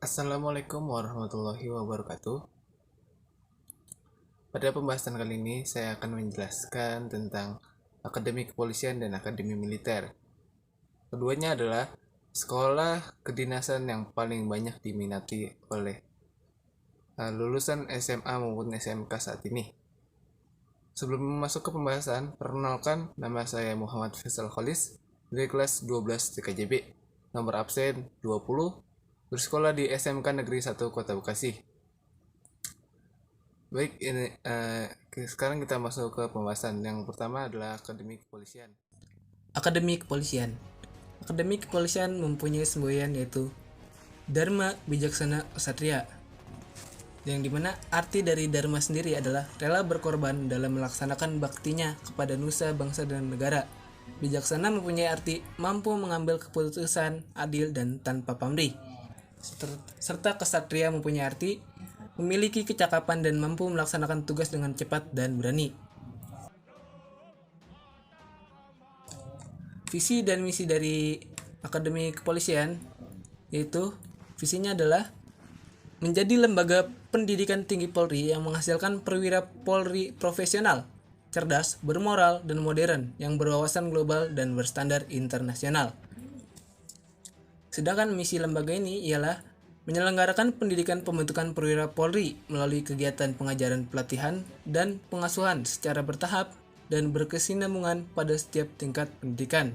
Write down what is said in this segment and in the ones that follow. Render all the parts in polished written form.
Assalamualaikum warahmatullahi wabarakatuh. Pada pembahasan kali ini saya akan menjelaskan tentang Akademi Kepolisian dan Akademi Militer. Keduanya adalah sekolah kedinasan yang paling banyak diminati oleh lulusan SMA maupun SMK saat ini. Sebelum masuk ke pembahasan, perkenalkan nama saya Muhammad Faisal Khalis dari kelas 12 TKJB, nomor absen 20, bersekolah di SMK Negeri 1 Kota Bekasi. Baik, sekarang kita masuk ke pembahasan. Yang pertama adalah Akademi Kepolisian. Akademi Kepolisian. Akademi Kepolisian mempunyai semboyan yaitu Dharma Bijaksana Ksatria, yang dimana arti dari Dharma sendiri adalah rela berkorban dalam melaksanakan baktinya kepada nusa, bangsa, dan negara. Bijaksana mempunyai arti mampu mengambil keputusan adil dan tanpa pamrih. Serta Ksatria mempunyai arti memiliki kecakapan dan mampu melaksanakan tugas dengan cepat dan berani. Visi dan misi dari Akademi Kepolisian yaitu visinya adalah menjadi lembaga pendidikan tinggi Polri yang menghasilkan perwira Polri profesional, cerdas, bermoral, dan modern yang berwawasan global dan berstandar internasional. Sedangkan misi lembaga ini ialah menyelenggarakan pendidikan pembentukan perwira Polri melalui kegiatan pengajaran, pelatihan, dan pengasuhan secara bertahap dan berkesinambungan pada setiap tingkat pendidikan.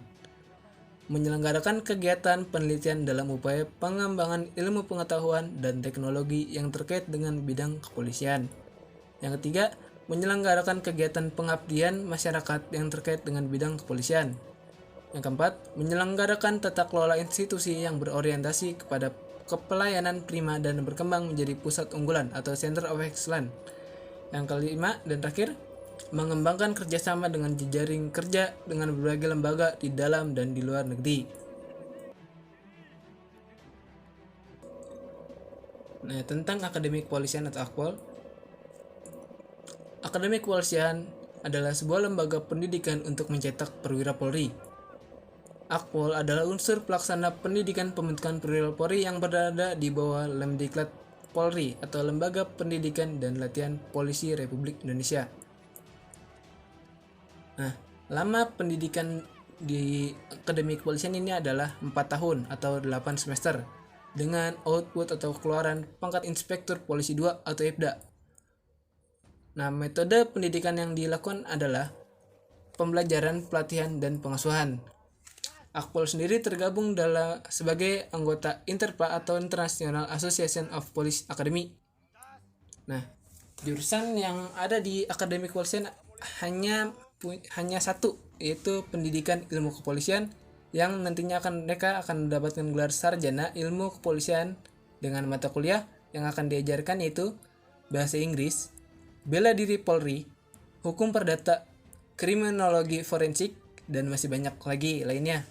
Menyelenggarakan kegiatan penelitian dalam upaya pengembangan ilmu pengetahuan dan teknologi yang terkait dengan bidang kepolisian. Yang ketiga, menyelenggarakan kegiatan pengabdian masyarakat yang terkait dengan bidang kepolisian. Yang keempat, menyelenggarakan tata kelola institusi yang berorientasi kepada kepelayanan prima dan berkembang menjadi pusat unggulan atau Center of Excellence. Yang kelima dan terakhir, mengembangkan kerjasama dengan jejaring kerja dengan berbagai lembaga di dalam dan di luar negeri. Nah, tentang Akademi Kepolisian atau Akpol. Akademi Kepolisian adalah sebuah lembaga pendidikan untuk mencetak perwira Polri. Akpol adalah unsur pelaksana pendidikan pembentukan perwira Polri yang berada di bawah Lemdiklat Polri atau Lembaga Pendidikan dan Latihan Polisi Republik Indonesia. Nah, lama pendidikan di Akademi Kepolisian ini adalah 4 tahun atau 8 semester dengan output atau keluaran pangkat Inspektur Polisi 2 atau IPDA. Nah, metode pendidikan yang dilakukan adalah pembelajaran, pelatihan, dan pengasuhan. Akpol sendiri tergabung sebagai anggota INTERPA atau International Association of Police Academy. Nah, jurusan yang ada di Akademi Kepolisian hanya satu, yaitu pendidikan ilmu kepolisian yang nantinya mereka akan mendapatkan gelar sarjana ilmu kepolisian dengan mata kuliah yang akan diajarkan yaitu bahasa Inggris, bela diri Polri, hukum perdata, kriminologi forensik, dan masih banyak lagi lainnya.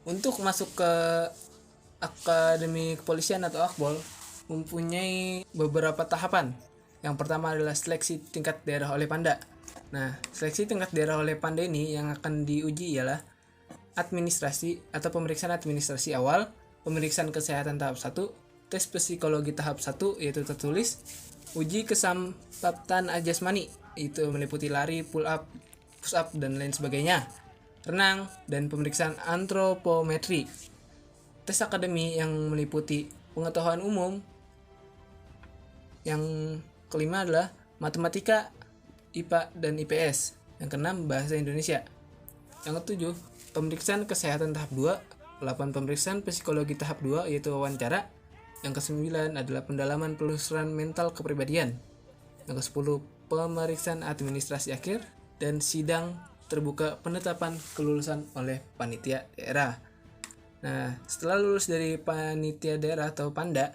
Untuk masuk ke Akademi Kepolisian atau Akpol mempunyai beberapa tahapan. Yang pertama adalah seleksi tingkat daerah oleh Panda. Nah, seleksi tingkat daerah oleh Panda ini yang akan diuji ialah administrasi atau pemeriksaan administrasi awal, pemeriksaan kesehatan tahap 1, tes psikologi tahap 1 yaitu tertulis, uji kesempatan jasmani itu meliputi lari, pull up, push up, dan lain sebagainya, renang, dan pemeriksaan antropometri. Tes akademi yang meliputi pengetahuan umum. Yang kelima adalah matematika, IPA, dan IPS. Yang keenam, bahasa Indonesia. Yang ketujuh, pemeriksaan kesehatan tahap 2, 8 pemeriksaan psikologi tahap 2 yaitu wawancara. Yang kesembilan adalah pendalaman penelusuran mental kepribadian. Yang kesepuluh, pemeriksaan administrasi akhir dan sidang terbuka penetapan kelulusan oleh panitia daerah. Nah, setelah lulus dari panitia daerah atau Panda,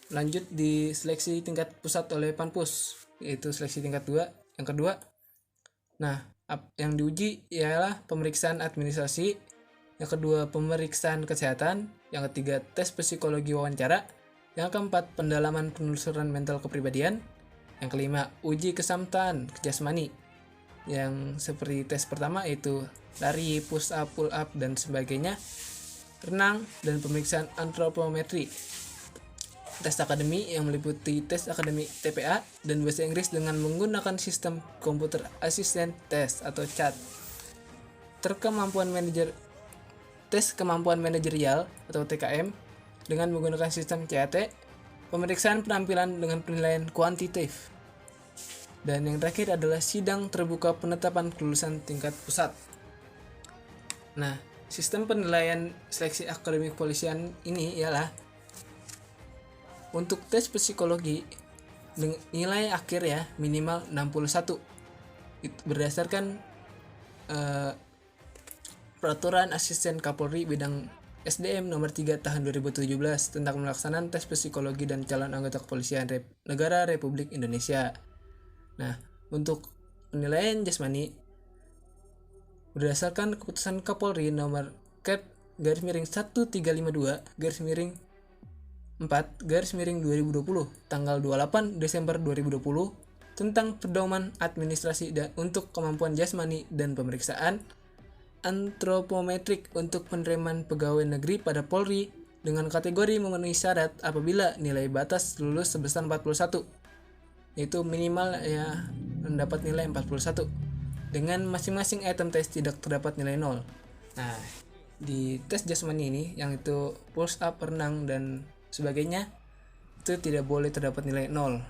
lanjut di seleksi tingkat pusat oleh Panpus, yaitu seleksi tingkat 2, yang kedua. Nah, yang diuji ialah pemeriksaan administrasi, yang kedua pemeriksaan kesehatan, yang ketiga tes psikologi wawancara, yang keempat pendalaman penelusuran mental kepribadian, yang kelima uji kesamtaan jasmani, yang seperti tes pertama yaitu lari, push up, pull up, dan sebagainya, renang, dan pemeriksaan antropometri. Tes akademik yang meliputi tes akademik TPA dan bahasa Inggris dengan menggunakan sistem Computer Assisted Test atau CAT. Tes kemampuan manajerial atau TKM dengan menggunakan sistem CAT, pemeriksaan penampilan dengan penilaian kuantitatif. Dan yang terakhir adalah sidang terbuka penetapan kelulusan tingkat pusat. Nah, sistem penilaian seleksi akademik kepolisian ini ialah untuk tes psikologi nilai akhir ya minimal 61. Itu berdasarkan Peraturan Asisten Kapolri Bidang SDM Nomor 3 Tahun 2017 tentang pelaksanaan tes psikologi dan calon anggota kepolisian negara Republik Indonesia. Nah, untuk penilaian jasmani berdasarkan keputusan Kapolri Nomor Kep/1352/4/2020 tanggal 28 Desember 2020 tentang pedoman administrasi dan untuk kemampuan jasmani dan pemeriksaan antropometrik untuk penerimaan pegawai negeri pada Polri dengan kategori memenuhi syarat apabila nilai batas lulus sebesar 41, yaitu minimal ya mendapat nilai 41. Dengan masing-masing item tes tidak terdapat nilai 0. Nah, di tes jasmani ini yang itu push up, renang, dan sebagainya itu tidak boleh terdapat nilai 0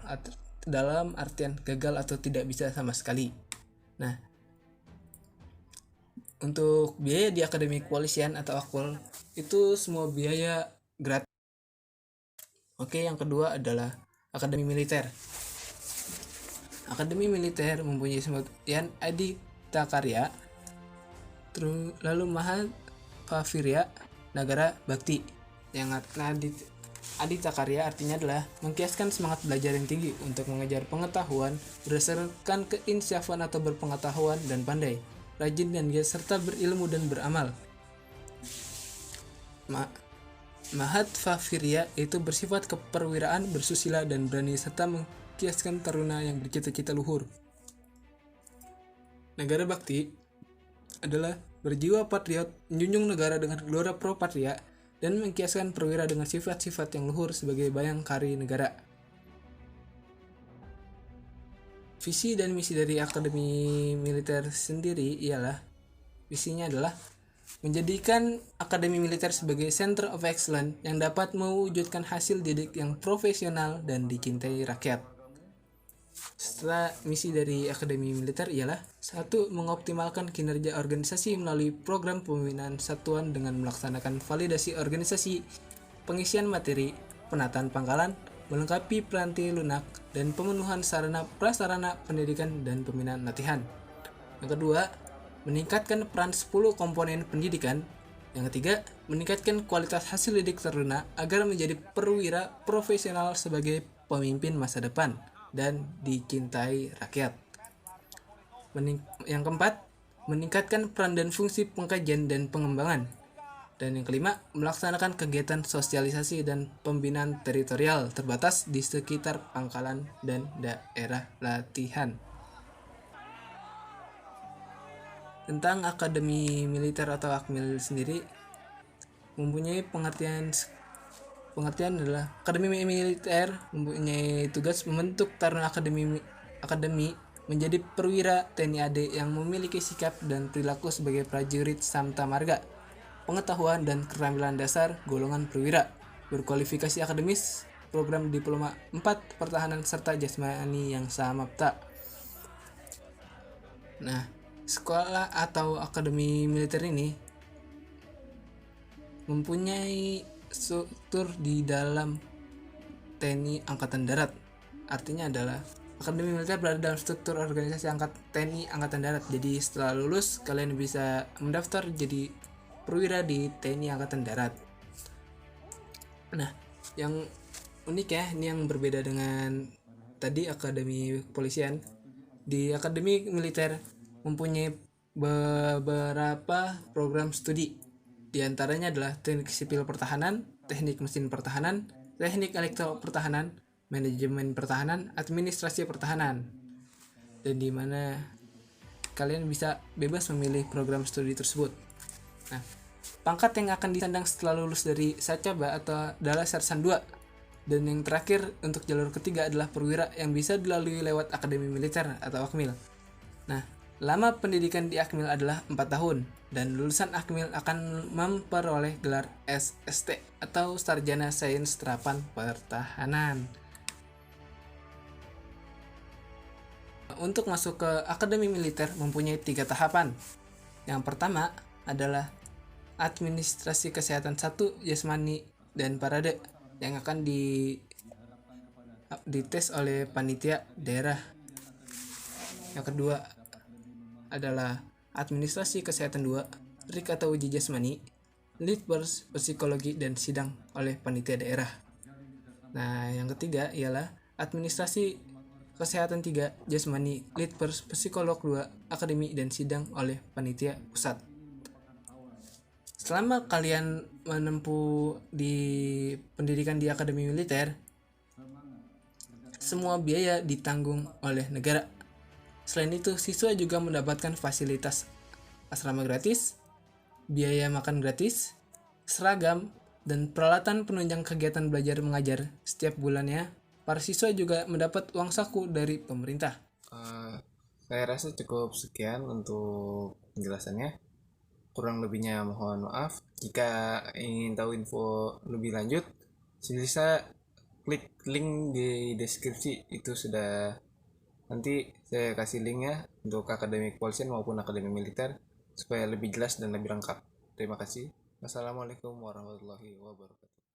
dalam artian gagal atau tidak bisa sama sekali. Nah, untuk biaya di Akademi Kepolisian atau Akpol itu semua biaya gratis. Oke, yang kedua adalah Akademi Militer. Akademi Militer mempunyai semboyan Adhita Karya, lalu Mahapavirya Nagara Bakti. Yang Adhita Karya artinya adalah mengkiaskan semangat belajar yang tinggi untuk mengejar pengetahuan berdasarkan keinsyafan atau berpengetahuan dan pandai, rajin dan giat serta berilmu dan beramal. Mahapavirya itu bersifat keperwiraan, bersusila dan berani serta mengkiaskan taruna yang bercita-cita luhur. Negara Bakti adalah berjiwa patriot, menjunjung negara dengan gelora pro patria, dan mengkiaskan perwira dengan sifat-sifat yang luhur sebagai bayangkari negara. Visi dan misi dari Akademi Militer sendiri ialah, visinya adalah menjadikan Akademi Militer sebagai Center of Excellence yang dapat mewujudkan hasil didik yang profesional dan dicintai rakyat. Setelah misi dari Akademi Militer ialah 1. Mengoptimalkan kinerja organisasi melalui program pembinaan satuan dengan melaksanakan validasi organisasi, pengisian materi, penataan pangkalan, melengkapi peranti lunak, dan pemenuhan sarana prasarana pendidikan dan pembinaan latihan. Yang kedua, meningkatkan peran 10 komponen pendidikan. Yang ketiga, meningkatkan kualitas hasil didik taruna agar menjadi perwira profesional sebagai pemimpin masa depan dan dicintai rakyat. Yang keempat, meningkatkan peran dan fungsi pengkajian dan pengembangan. Dan yang kelima, melaksanakan kegiatan sosialisasi dan pembinaan teritorial terbatas di sekitar pangkalan dan daerah latihan. Tentang Akademi Militer atau Akmil sendiri mempunyai pengertian adalah Akademi Militer mempunyai tugas membentuk taruna akademi menjadi perwira TNI AD yang memiliki sikap dan perilaku sebagai prajurit Samta Marga, pengetahuan dan keterampilan dasar golongan perwira, berkualifikasi akademis, program diploma 4 pertahanan serta jasmani yang samapta. Nah, sekolah atau Akademi Militer ini mempunyai struktur di dalam TNI Angkatan Darat. Artinya adalah Akademi Militer berada dalam struktur organisasi TNI Angkatan Darat. Jadi setelah lulus kalian bisa mendaftar jadi perwira di TNI Angkatan Darat. Nah, yang unik ya, ini yang berbeda dengan tadi Akademi Kepolisian. Di Akademi Militer mempunyai beberapa program studi. Di antaranya adalah Teknik Sipil Pertahanan, Teknik Mesin Pertahanan, Teknik Elektro Pertahanan, Manajemen Pertahanan, Administrasi Pertahanan. Dan di mana kalian bisa bebas memilih program studi tersebut. Nah, pangkat yang akan disandang setelah lulus dari Sacaba atau adalah Sersan 2. Dan yang terakhir untuk jalur ketiga adalah perwira yang bisa dilalui lewat Akademi Militer atau Akmil. Nah, lama pendidikan di Akmil adalah 4 tahun dan lulusan Akmil akan memperoleh gelar SST atau Sarjana Sains Terapan Pertahanan. Untuk masuk ke Akademi Militer mempunyai 3 tahapan. Yang pertama adalah Administrasi Kesehatan 1, Jasmani dan Parade yang akan dites oleh panitia daerah. Yang kedua adalah Administrasi Kesehatan 2, RIK atau Uji Jasmani, Litbers, Psikologi dan Sidang oleh panitia daerah. Nah, yang ketiga ialah Administrasi Kesehatan 3, Jasmani, Litbers, Psikolog 2, Akademi dan Sidang oleh panitia pusat. Selama kalian menempuh di pendidikan di Akademi Militer, semua biaya ditanggung oleh negara. Selain itu, siswa juga mendapatkan fasilitas asrama gratis, biaya makan gratis, seragam, dan peralatan penunjang kegiatan belajar mengajar setiap bulannya. Para siswa juga mendapat uang saku dari pemerintah. Saya rasa cukup sekian untuk penjelasannya. Kurang lebihnya mohon maaf. Jika ingin tahu info lebih lanjut, bisa klik link di deskripsi. Itu sudah, nanti saya kasih linknya untuk Akademi Kepolisian maupun Akademi Militer supaya lebih jelas dan lebih lengkap. Terima kasih. Wassalamualaikum warahmatullahi wabarakatuh.